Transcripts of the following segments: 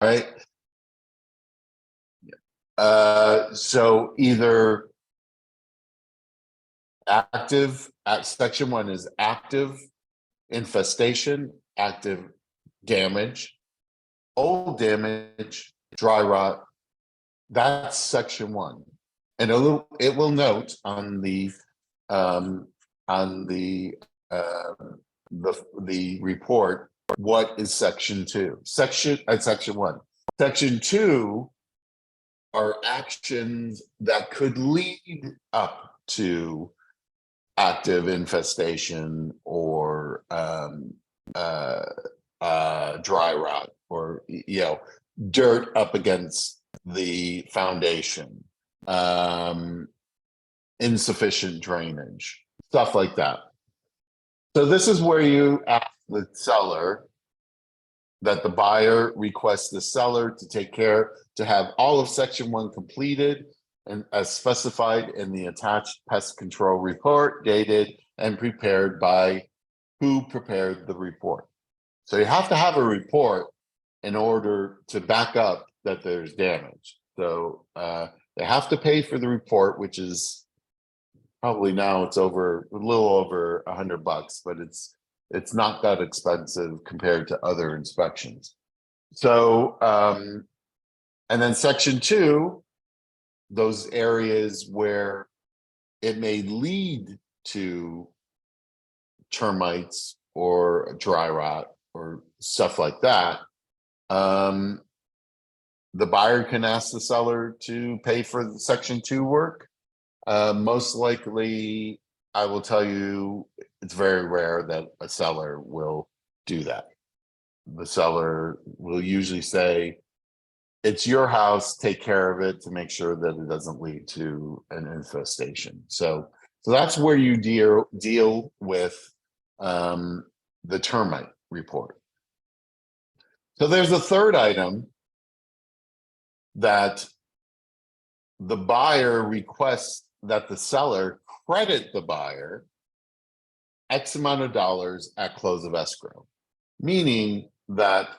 right? So either active at section 1 is active infestation, active damage, old damage, dry rot. That's section 1, and it will note on the um, on the report what is section 2. Section 1. Section 2 are actions that could lead up to active infestation or dry rot, or dirt up against the foundation, insufficient drainage, stuff like that. So this is where you ask the seller that the buyer requests the seller to take care to have all of section 1 completed and as specified in the attached pest control report, dated and prepared by who prepared the report. So you have to have a report in order to back up that there's damage. So they have to pay for the report, which is probably now it's over a little over $100, but it's not that expensive compared to other inspections. So and then section 2, those areas where it may lead to termites or dry rot or stuff like that, the buyer can ask the seller to pay for the section 2 work. Most likely, I will tell you, it's very rare that a seller will do that. The seller will usually say, it's your house, take care of it to make sure that it doesn't lead to an infestation. So that's where you deal with the termite report. So there's a third item that the buyer requests that the seller credit the buyer X amount of dollars at close of escrow, meaning that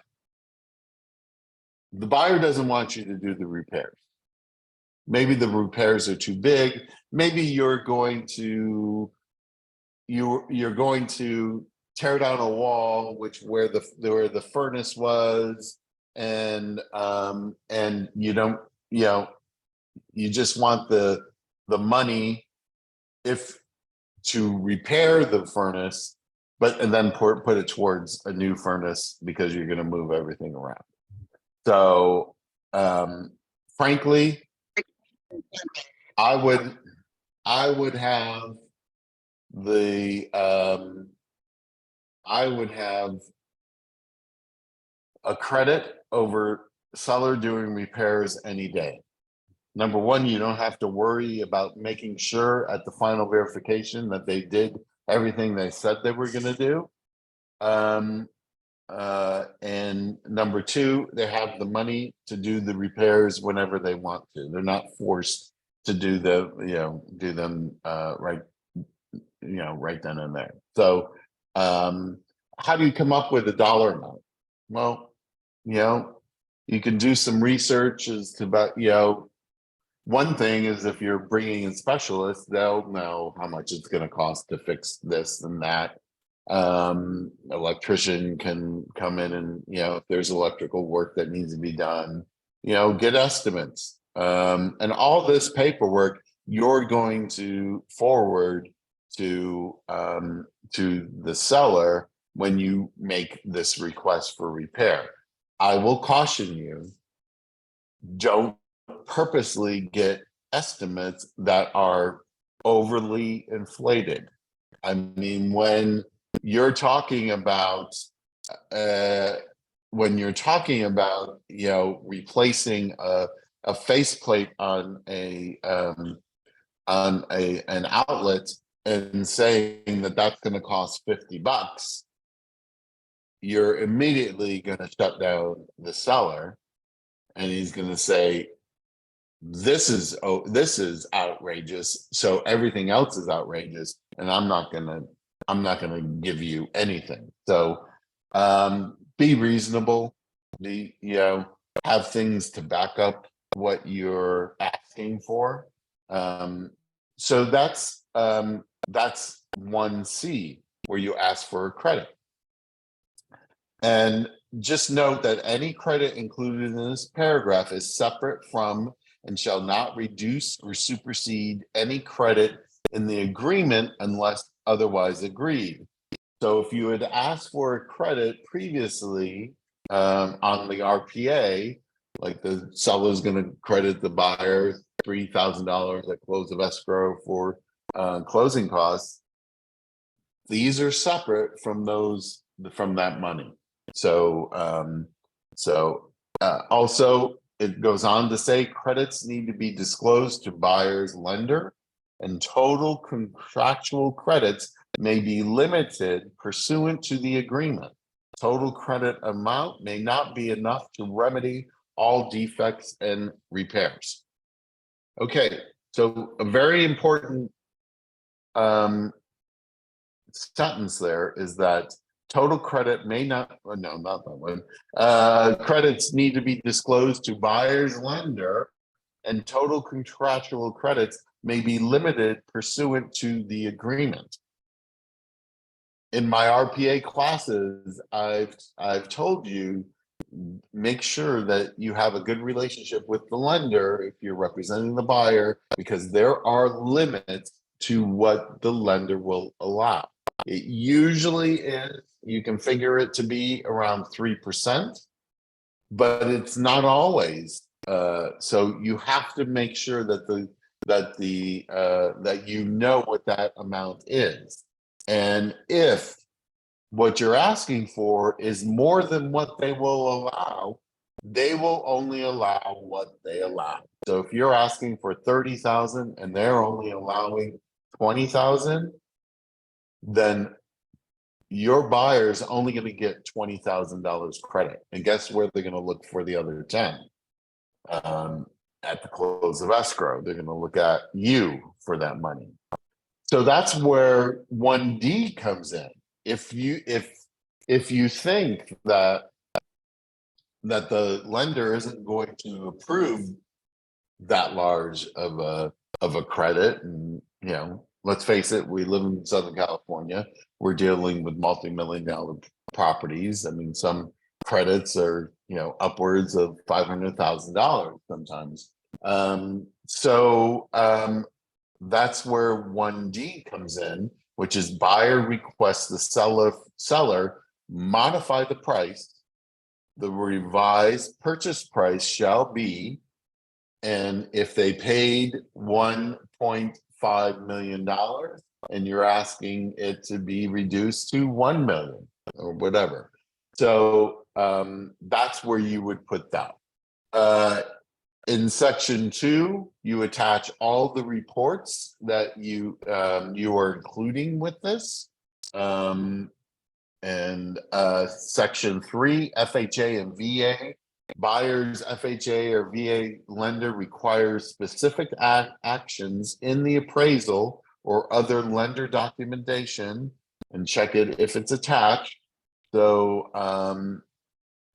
the buyer doesn't want you to do the repairs. Maybe the repairs are too big. Maybe you're going to tear down a wall, where the furnace was, and you don't, you just want the money to repair the furnace, and then put it towards a new furnace because you're going to move everything around. So frankly, I would have a credit over seller doing repairs any day. Number one, you don't have to worry about making sure at the final verification that they did everything they said they were going to do. And number two, they have the money to do the repairs whenever they want to. They're not forced to do them right then and there. So how do you come up with a dollar amount? Well, you can do some research as to about, one thing is if you're bringing in specialists, they'll know how much it's going to cost to fix this and that. Electrician can come in and, if there's electrical work that needs to be done, get estimates. And all this paperwork you're going to forward to the seller when you make this request for repair. I will caution you, don't purposely get estimates that are overly inflated. I mean, when you're talking about replacing a faceplate on an outlet and saying that that's going to cost $50, you're immediately going to shut down the seller, and he's going to say, this is outrageous, so everything else is outrageous, and I'm not gonna give you anything. So be reasonable. have things to back up what you're asking for. So that's 1C, where you ask for a credit. And just note that any credit included in this paragraph is separate from and shall not reduce or supersede any credit in the agreement unless otherwise agreed. So if you had asked for a credit previously on the RPA, like the seller is going to credit the buyer $3,000 at close of escrow for closing costs, these are separate from that money. So also it goes on to say credits need to be disclosed to buyer's lender, and total contractual credits may be limited pursuant to the agreement. Total credit amount may not be enough to remedy all defects and repairs. Okay, so a very important sentence there is that total credit may not, oh, no, not that one. Credits need to be disclosed to buyer's lender, and total contractual credits may be limited pursuant to the agreement. In my RPA classes, I've told you, make sure that you have a good relationship with the lender if you're representing the buyer, because there are limits to what the lender will allow. It usually is, you can figure it to be around 3%, but it's not always. So you have to make sure that that you know what that amount is. And if what you're asking for is more than what they will allow, they will only allow what they allow. So if you're asking for 30,000 and they're only allowing 20,000, then your buyer's only going to get $20,000 credit. And guess where they're going to look for the other 10? At the close of escrow. They're going to look at you for that money. So that's where 1D comes in. If you think that the lender isn't going to approve that large of a credit, and let's face it, we live in Southern California, we're dealing with multi-million-dollar properties. I mean, some credits are upwards of $500,000 sometimes. That's where 1D comes in, which is buyer requests the seller modify the price. The revised purchase price shall be, and if they paid $1.5 million and you're asking it to be reduced to 1 million or whatever. So that's where you would put that. In section 2, you attach all the reports that you are including with this. Section 3, FHA and VA. Buyer's FHA or VA lender requires specific actions in the appraisal or other lender documentation, and check it if it's attached. So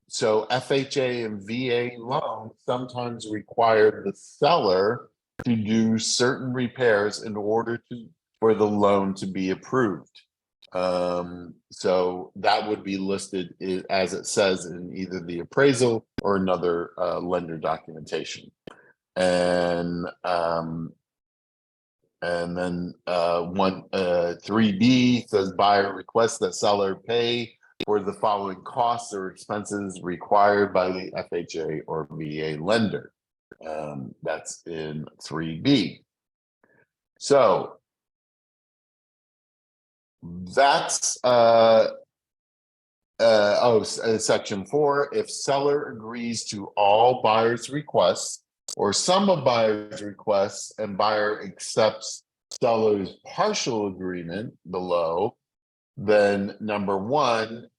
FHA and VA loans sometimes require the seller to do certain repairs in order for the loan to be approved. So that would be listed as it says in either the appraisal or another lender documentation. And then 3B says buyer requests that seller pay for the following costs or expenses required by the FHA or VA lender. That's in 3B. So that's section 4. If seller agrees to all buyer's requests or some of buyer's requests and buyer accepts seller's partial agreement below, then number 1,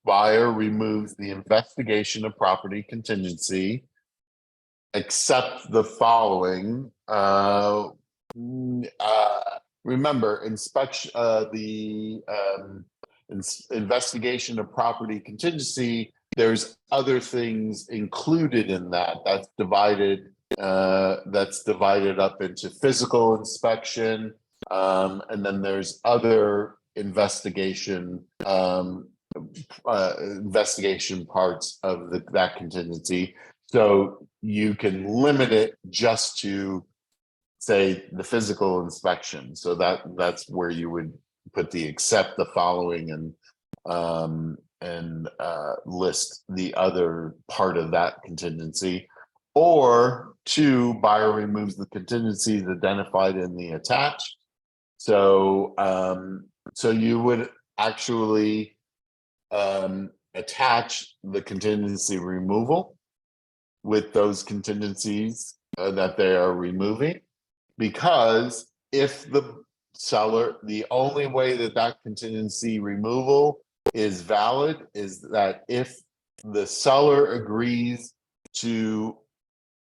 buyer removes the investigation of property contingency, except the following. Remember, investigation of property contingency there's other things included in that. That's divided up into physical inspection, and then there's other investigation parts of that contingency. So you can limit it just to, say, the physical inspection. So that's where you would put the except the following and list the other part of that contingency. Or two, buyer removes the contingencies identified in the attached. So so you would actually attach the contingency removal with those contingencies that they are removing, because if the seller, the only way that that contingency removal is valid is that if the seller agrees to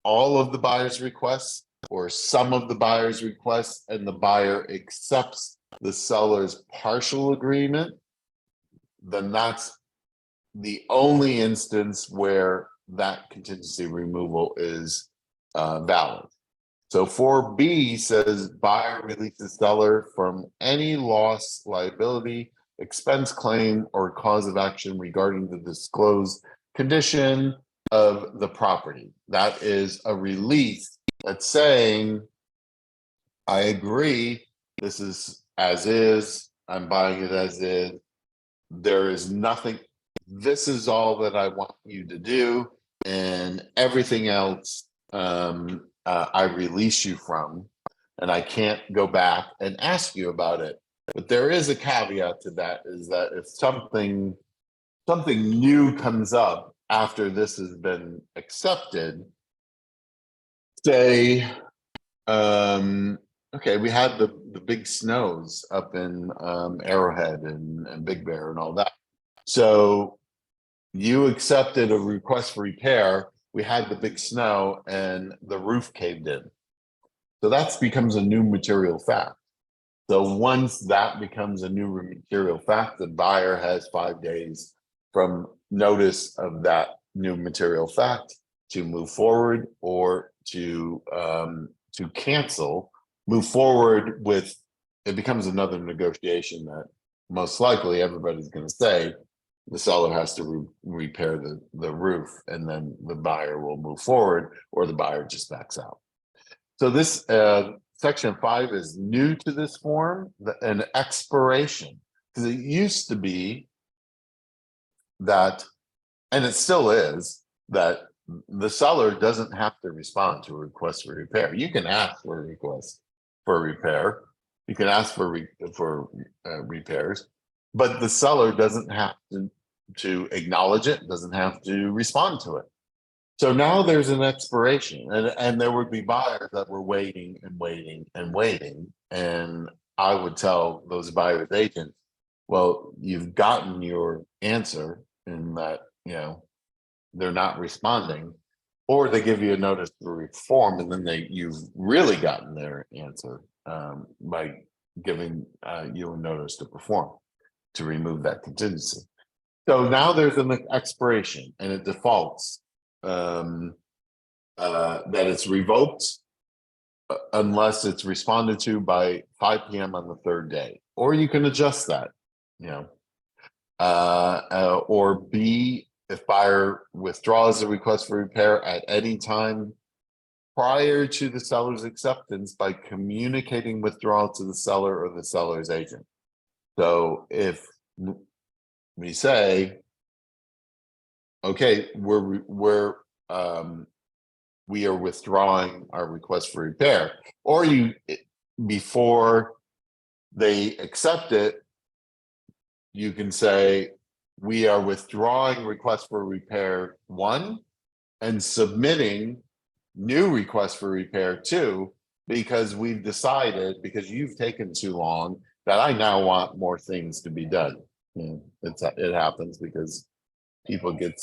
all of the buyer's requests or some of the buyer's requests, and the buyer accepts the seller's partial agreement, then that's the only instance where that contingency removal is valid. So 4B says buyer releases seller from any loss, liability, expense claim, or cause of action regarding the disclosed condition of the property. That is a release that's saying, I agree, this is as is, I'm buying it as is, there is nothing, this is all that I want you to do, and everything else I release you from, and I can't go back and ask you about it. But there is a caveat to that, is that if something new comes up after this has been accepted, say, okay, we had the big snows up in Arrowhead and Big Bear and all that. So you accepted a request for repair, we had the big snow and the roof caved in. So that becomes a new material fact. So once that becomes a new material fact, the buyer has 5 days from notice of that new material fact to move forward or to cancel. Move forward with, it becomes another negotiation that most likely everybody's going to say the seller has to repair the roof, and then the buyer will move forward, or the buyer just backs out. So this section 5 is new to this form, an expiration, because it used to be that, and it still is, that the seller doesn't have to respond to a request for repair. You can ask for a request for repair, you can ask for repairs, but the seller doesn't have to acknowledge it, doesn't have to respond to it. So now there's an expiration, and there would be buyers that were waiting and waiting and waiting. And I would tell those buyers agents, well, you've gotten your answer in that, you know, they're not responding, or they give you a notice to reform, and then you've really gotten their answer by giving you a notice to perform, to remove that contingency. So now there's an expiration, and it defaults that it's revoked unless it's responded to by 5 p.m. on the 3rd day, or you can adjust that, you know, or B, if buyer withdraws the request for repair at any time prior to the seller's acceptance by communicating withdrawal to the seller or the seller's agent. So if we say, okay, we are withdrawing our request for repair, or before they accept it, you can say, we are withdrawing request for repair 1 and submitting new request for repair 2, because we've decided, because you've taken too long, that I now want more things to be done. You know, it happens because people get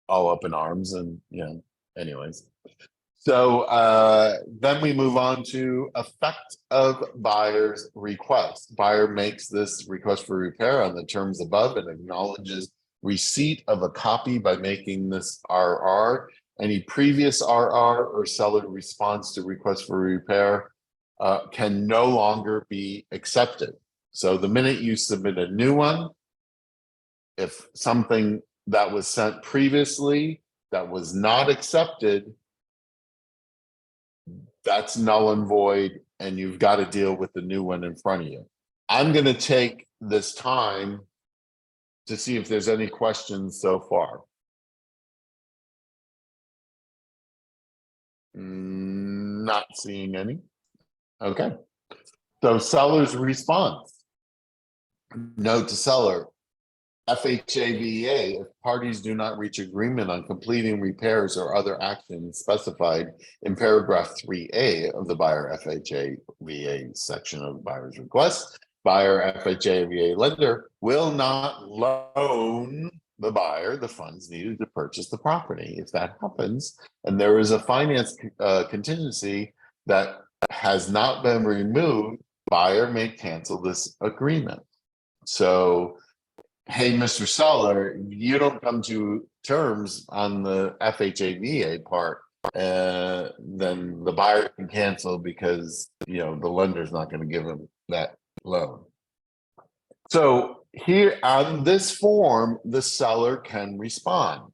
all up in arms, and you know, anyways. So then we move on to effect of buyer's request. Buyer makes this request for repair on the terms above and acknowledges receipt of a copy by making this RR. Any previous RR or seller response to request for repair can no longer be accepted. So the minute you submit a new one, if something that was sent previously that was not accepted, that's null and void, and you've got to deal with the new one in front of you. I'm going to take this time to see if there's any questions so far. Not seeing any. Okay. So seller's response. Note to seller. FHAVA, if parties do not reach agreement on completing repairs or other actions specified in paragraph 3A of the buyer FHAVA section of the buyer's request, buyer FHAVA lender will not loan the buyer the funds needed to purchase the property. If that happens, and there is a finance contingency that has not been removed, buyer may cancel this agreement. So, hey, Mr. Seller, you don't come to terms on the FHAVA part, then the buyer can cancel because, you know, the lender's not going to give him that loan. So here on this form, the seller can respond.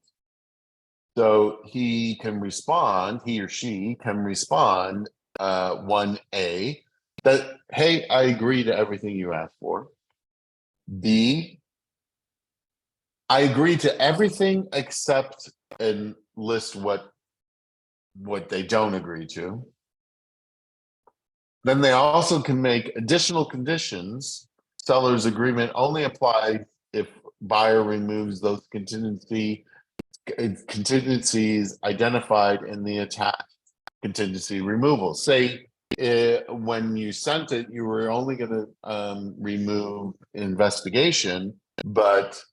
So he can respond, he or she can respond 1A, that, hey, I agree to everything you asked for. B, I agree to everything except and list what they don't agree to. Then they also can make additional conditions. Seller's agreement only applies if buyer removes those contingencies identified in the attached contingency removal. Say when you sent it, you were only going to remove investigation, but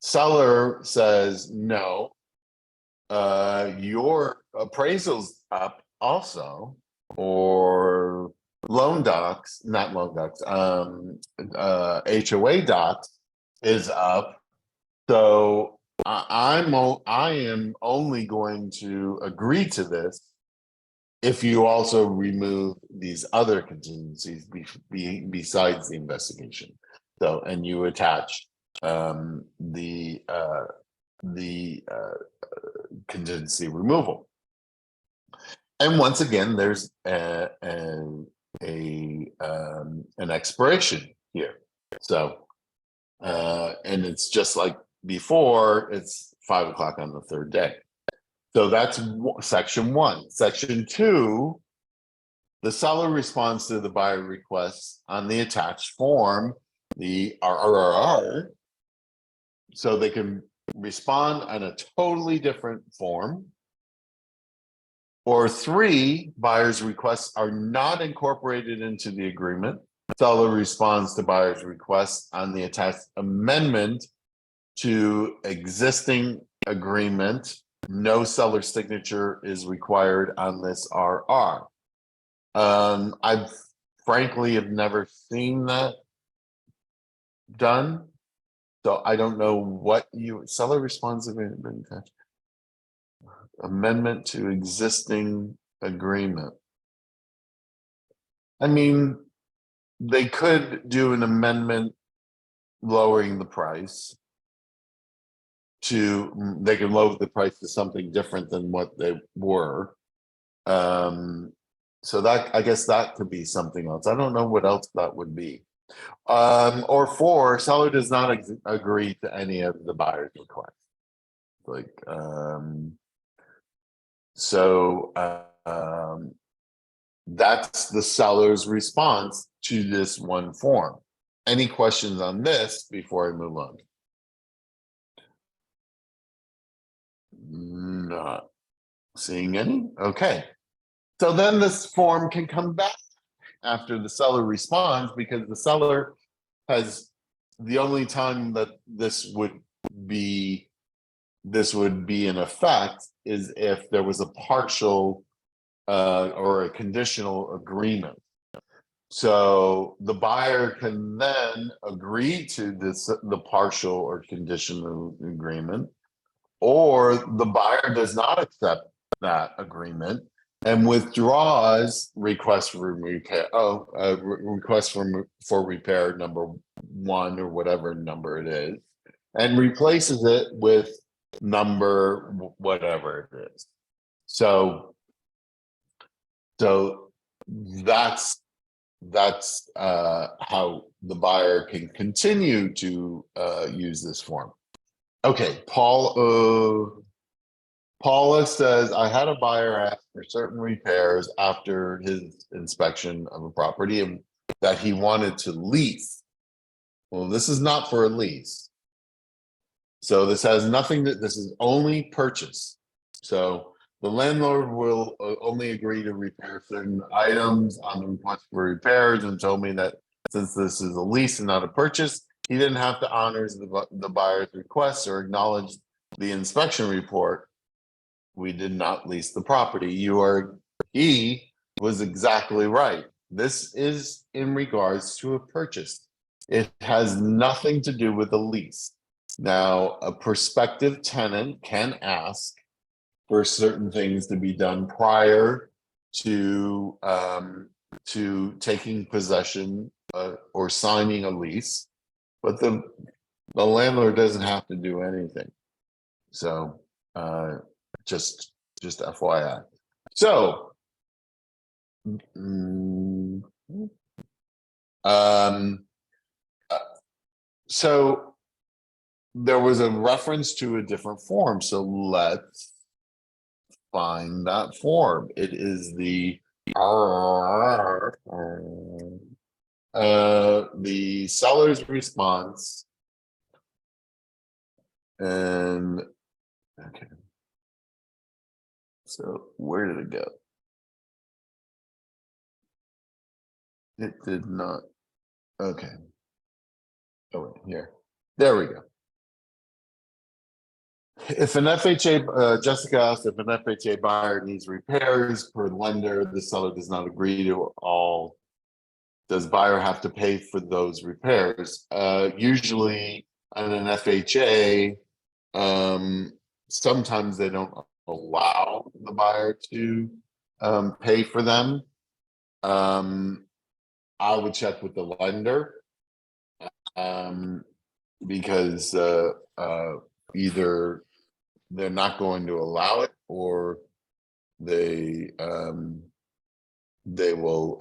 seller says no, your appraisal's up also, or loan docs, not loan docs, HOA docs is up. So I am only going to agree to this if you also remove these other contingencies besides the investigation. So, and you attach the contingency removal. And once again, there's an expiration here. So, and it's just like before, it's 5 o'clock on the third day. So that's section 1. Section 2, the seller responds to the buyer request on the attached form, the RRR, so they can respond on a totally different form. Or 3, buyer's requests are not incorporated into the agreement. Seller responds to buyer's request on the attached amendment to existing agreement. No seller signature is required on this RR. I frankly have never seen that done. So I don't know what seller responds amendment to existing agreement. I mean, they could do an amendment lowering the price to, they can lower the price to something different than what they were. So that, I guess that could be something else. I don't know what else that would be. Or 4, seller does not agree to any of the buyer's requests. Like, so that's the seller's response to this one form. Any questions on this before I move on? Not seeing any. Okay. So then this form can come back after the seller responds, because the seller has, the only time that this would be in effect is if there was a partial or a conditional agreement. So the buyer can then agree to the partial or conditional agreement, or the buyer does not accept that agreement and withdraws request for repair. Request for repair number one or whatever number it is, and replaces it with number whatever it is. So that's how the buyer can continue to use this form. Okay, Paula says, I had a buyer ask for certain repairs after his inspection of a property and that he wanted to lease. Well, this is not for a lease. So this has nothing this is only purchase. So the landlord will only agree to repair certain items on the request for repairs, and told me that since this is a lease and not a purchase, he didn't have to honor the buyer's request or acknowledge the inspection report. We did not lease the property. He was exactly right. This is in regards to a purchase. It has nothing to do with a lease. Now, a prospective tenant can ask for certain things to be done prior to taking possession or signing a lease, but the landlord doesn't have to do anything. So just FYI. So so there was a reference to a different form. So let's find that form. It is the seller's response. And okay. So where did it go? It did not. Okay. Oh, wait, here. There we go. If an FHA, Jessica asked if an FHA buyer needs repairs per lender, the seller does not agree to all. Does buyer have to pay for those repairs? Usually on an FHA, sometimes they don't allow the buyer to pay for them. I would check with the lender because either they're not going to allow it or they will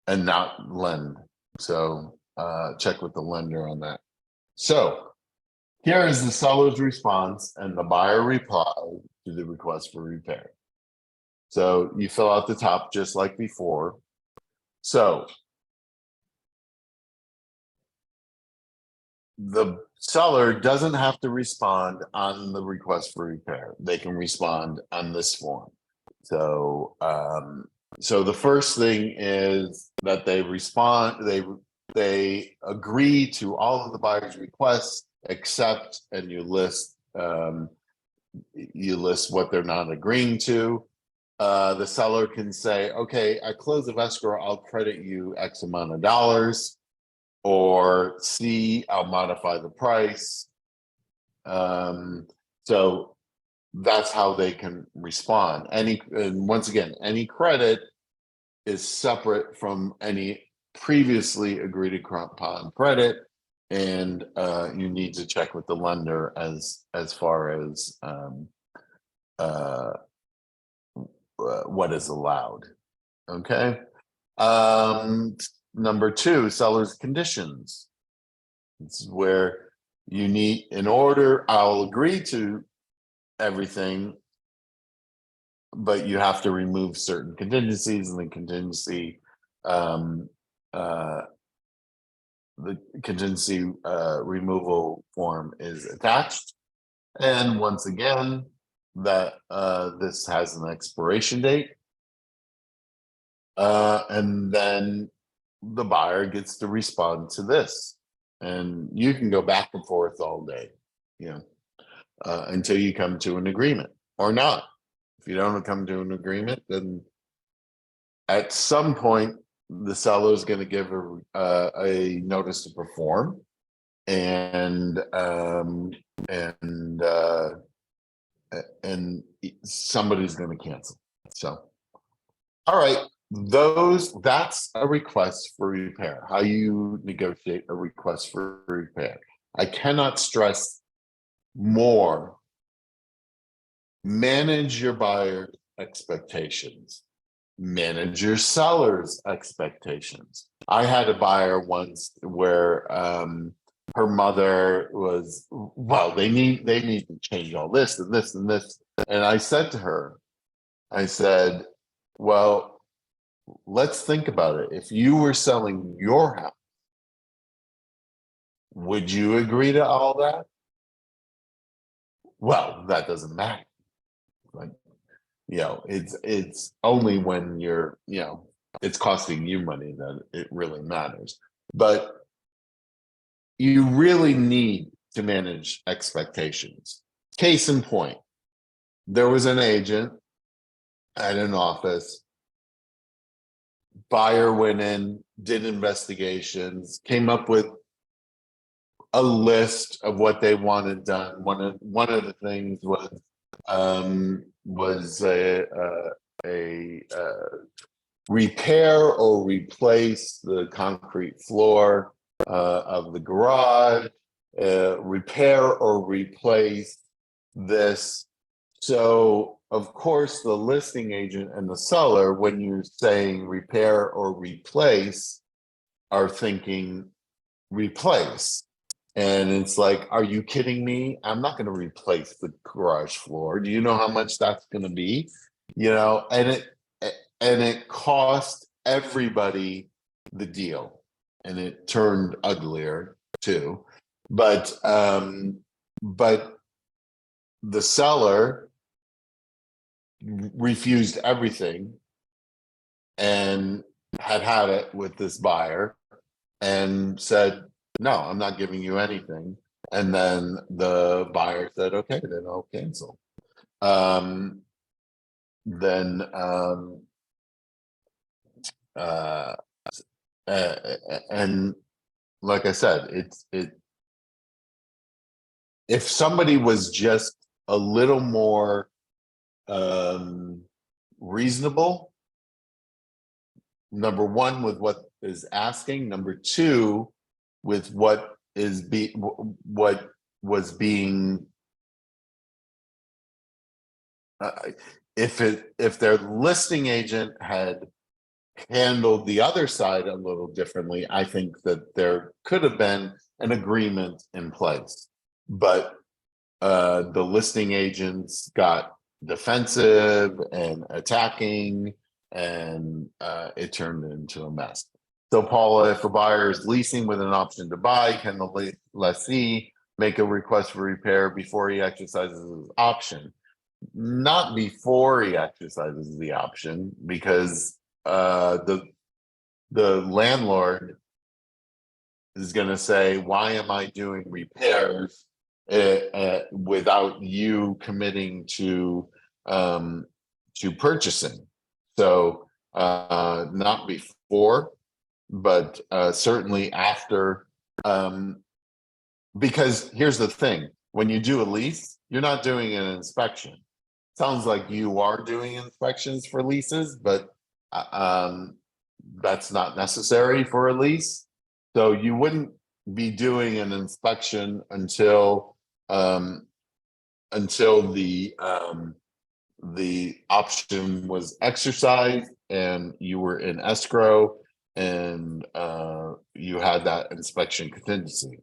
and not lend. So check with the lender on that. So here is the seller's response and the buyer reply to the request for repair. So you fill out the top just like before. So the seller doesn't have to respond on the request for repair. They can respond on this form. So so the first thing is that they respond, they agree to all of the buyer's requests, except, and you list what they're not agreeing to. The seller can say, okay, at close of escrow, I'll credit you X amount of dollars, or C, I'll modify the price. So that's how they can respond. And once again, any credit is separate from any previously agreed upon credit, and you need to check with the lender as far as what is allowed. Okay. Number two, seller's conditions. This is where you need, in order, I'll agree to everything, but you have to remove certain contingencies, and the contingency removal form is attached. And once again, that this has an expiration date. And then the buyer gets to respond to this. And you can go back and forth all day, until you come to an agreement or not. If you don't come to an agreement, then at some point the seller is going to give a notice to perform, and and uh, and somebody's going to cancel. So, all right, that's a request for repair. How you negotiate a request for repair. I cannot stress more. Manage your buyer expectations. Manage your seller's expectations. I had a buyer once where her mother was, well, they need to change all this and this and this. And I said to her, I said, well, let's think about it. If you were selling your house, would you agree to all that? Well, that doesn't matter. Like, it's only when it's costing you money that it really matters. But you really need to manage expectations. Case in point, there was an agent at an office. Buyer went in, did investigations, came up with a list of what they wanted done. One of the things was a repair or replace the concrete floor of the garage, repair or replace this. So, of course, the listing agent and the seller, when you're saying repair or replace, are thinking replace. And it's like, are you kidding me? I'm not going to replace the garage floor. Do you know how much that's going to be? And it cost everybody the deal, and it turned uglier too. But the seller refused everything and had it with this buyer and said, no, I'm not giving you anything. And then the buyer said, okay, then I'll cancel. Then and like I said, if somebody was just a little more reasonable, number one, with what is asking, number two, with what was being if their listing agent had handled the other side a little differently, I think that there could have been an agreement in place. But the listing agents got defensive and attacking, and it turned into a mess. So, Paula, if a buyer is leasing with an option to buy, can the lessee make a request for repair before he exercises his option? Not before he exercises the option, because the landlord is going to say, why am I doing repairs without you committing to purchasing? So not before, but certainly after. Because here's the thing, when you do a lease, you're not doing an inspection. Sounds like you are doing inspections for leases, but that's not necessary for a lease. So you wouldn't be doing an inspection until the option was exercised and you were in escrow, and you had that inspection contingency.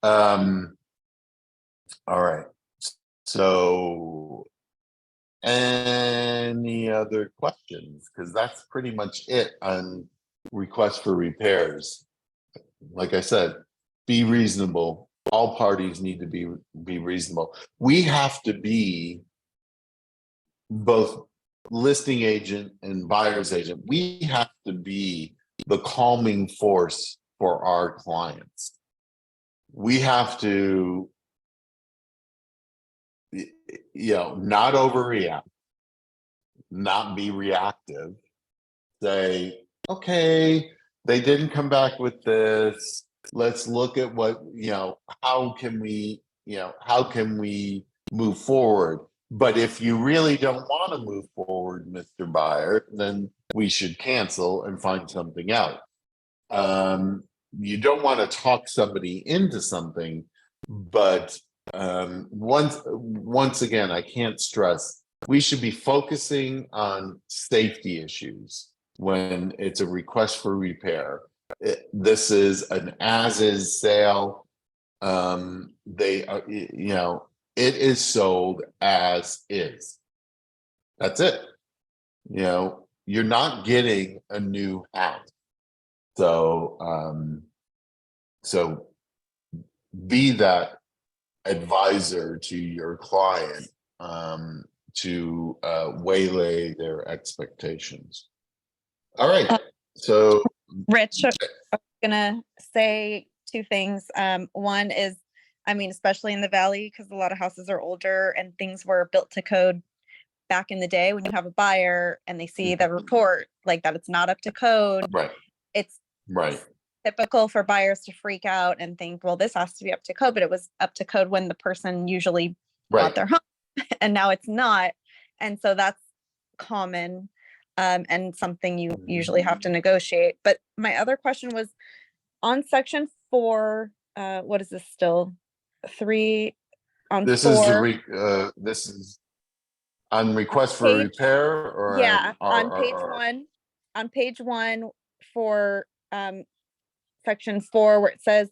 All right. So any other questions? Because that's pretty much it on requests for repairs. Like I said, be reasonable. All parties need to be reasonable. We have to be, both listing agent and buyer's agent, we have to be the calming force for our clients. We have to, not overreact, not be reactive. Say, okay, they didn't come back with this. Let's look at what, how can we, how can we move forward? But if you really don't want to move forward, Mr. Buyer, then we should cancel and find something out. You don't want to talk somebody into something, but once again, I can't stress, we should be focusing on safety issues when it's a request for repair. This is an as-is sale. They are, it is sold as is. That's it. You're not getting a new house. So be that advisor to your client, to waylay their expectations. All right. So Rich, I'm gonna say two things. One is, I mean, especially in the valley, because a lot of houses are older and things were built to code back in the day. When you have a buyer and they see the report like that, it's not up to code. right, It's right, typical for buyers to freak out and think, well, this has to be up to code, but it was up to code when the person usually bought right. their home, and now it's not. And so that's common, and something you usually have to negotiate. But my other question was on section 4. What is this still? 3 on This 4. this is on request for Page, repair or yeah, on page or 1. On page 1 for section 4, where it says,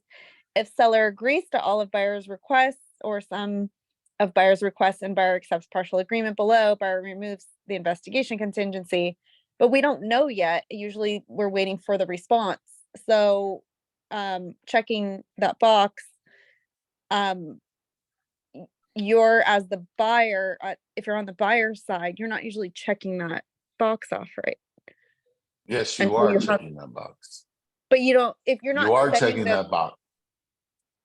if seller agrees to all of buyer's requests or some of buyer's requests and buyer accepts partial agreement below, buyer removes the investigation contingency. But we don't know yet. Usually we're waiting for the response. So checking that box, you're as the buyer, if you're on the buyer's side, you're not usually checking that box off, right? yes, you Until are you have, checking that box. but you don't, if you're not You are sending checking the, that box.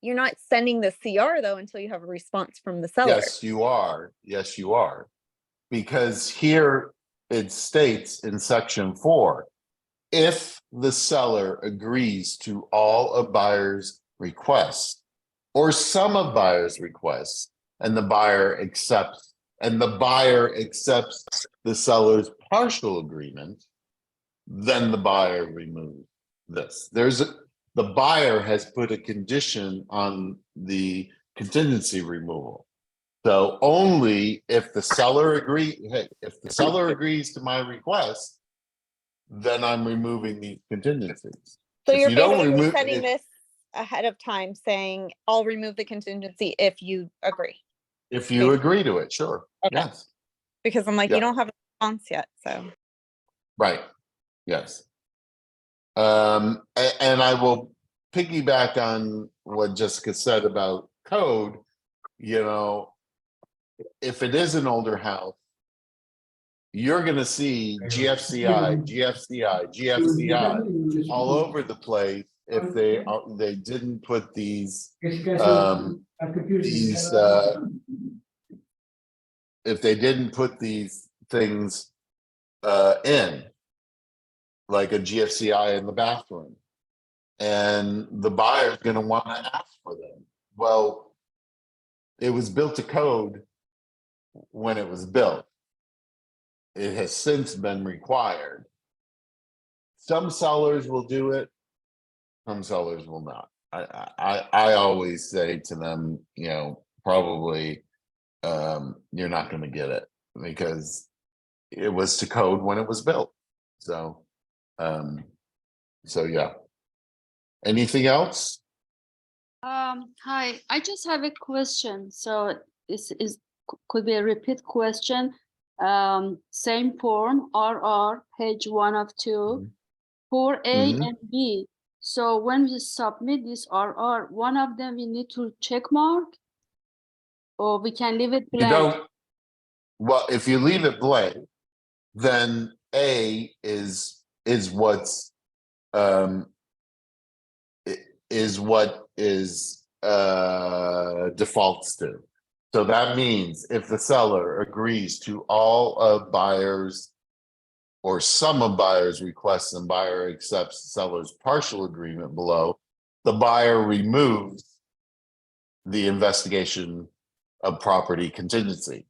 you're not sending the CR though until you have a response from the seller. Yes, you are. Yes, you are. Because here it states in section 4, if the seller agrees to all of buyer's requests or some of buyer's requests, and the buyer accepts the seller's partial agreement, then the buyer removes this. The buyer has put a condition on the contingency removal. So only if the seller agrees to my request, then I'm removing these contingencies. So If you're you don't basically remove sending it, this ahead of time saying, I'll remove the contingency if you agree. if you agree to it, sure. Okay. Yes. Because I'm like, Yeah. you don't have a response yet, so. Right. Yes. And I will piggyback on what Jessica said about code. If it is an older house, you're going to see GFCI all over the place if they didn't put these if they didn't put these things in, like a GFCI in the bathroom, and the buyer's going to want to ask for them. Well, it was built to code when it was built. It has since been required. Some sellers will do it, some sellers will not. I always say to them, probably you're not going to get it because it was to code when it was built. So yeah. Anything else? Hi, I just have a question. So this could be a repeat question. Same form, RR, page 1 of 2, for A and B. So when we submit this RR, one of them we need to check mark, or we can leave it blank? You don't. Well, if you leave it blank, then A is what's is what is defaults to. So that means if the seller agrees to all of buyer's or some of buyer's requests and buyer accepts seller's partial agreement below, the buyer removes the investigation of property contingency.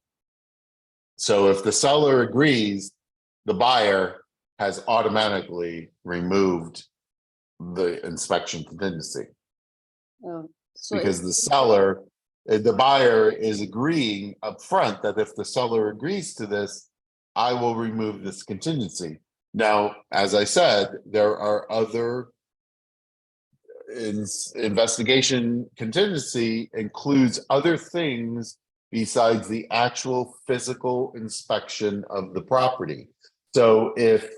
So if the seller agrees, the buyer has automatically removed the inspection contingency Oh, so because the buyer is agreeing up front that if the seller agrees to this, I will remove this contingency. Now, as I said, there are other investigation contingency includes other things besides the actual physical inspection of the property. So if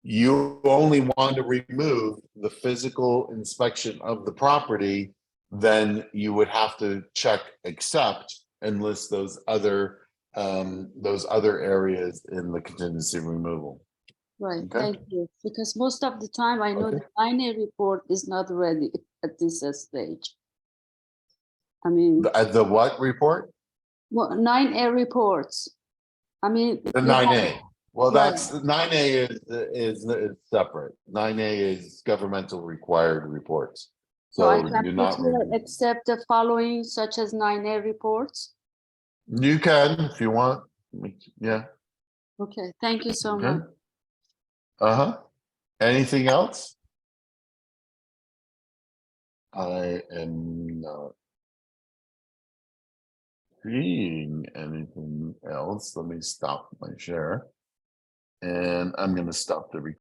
you only want to remove the physical inspection of the property, then you would have to check accept and list those other areas in the contingency removal. right, Okay. thank you. Because most of the time I know Okay. the 9A report is not ready at this stage. I mean, The what report? well, 9A reports. I mean, The you have- 9A. Well, Right. that's 9A is separate. 9A is governmental required reports. so I So can you're put not. here accept the following such as 9A reports. You can if you want. Yeah. Okay, thank you so Okay. much. Uh-huh. Anything else? I am not seeing anything else. Let me stop my share. And I'm going to stop the recording.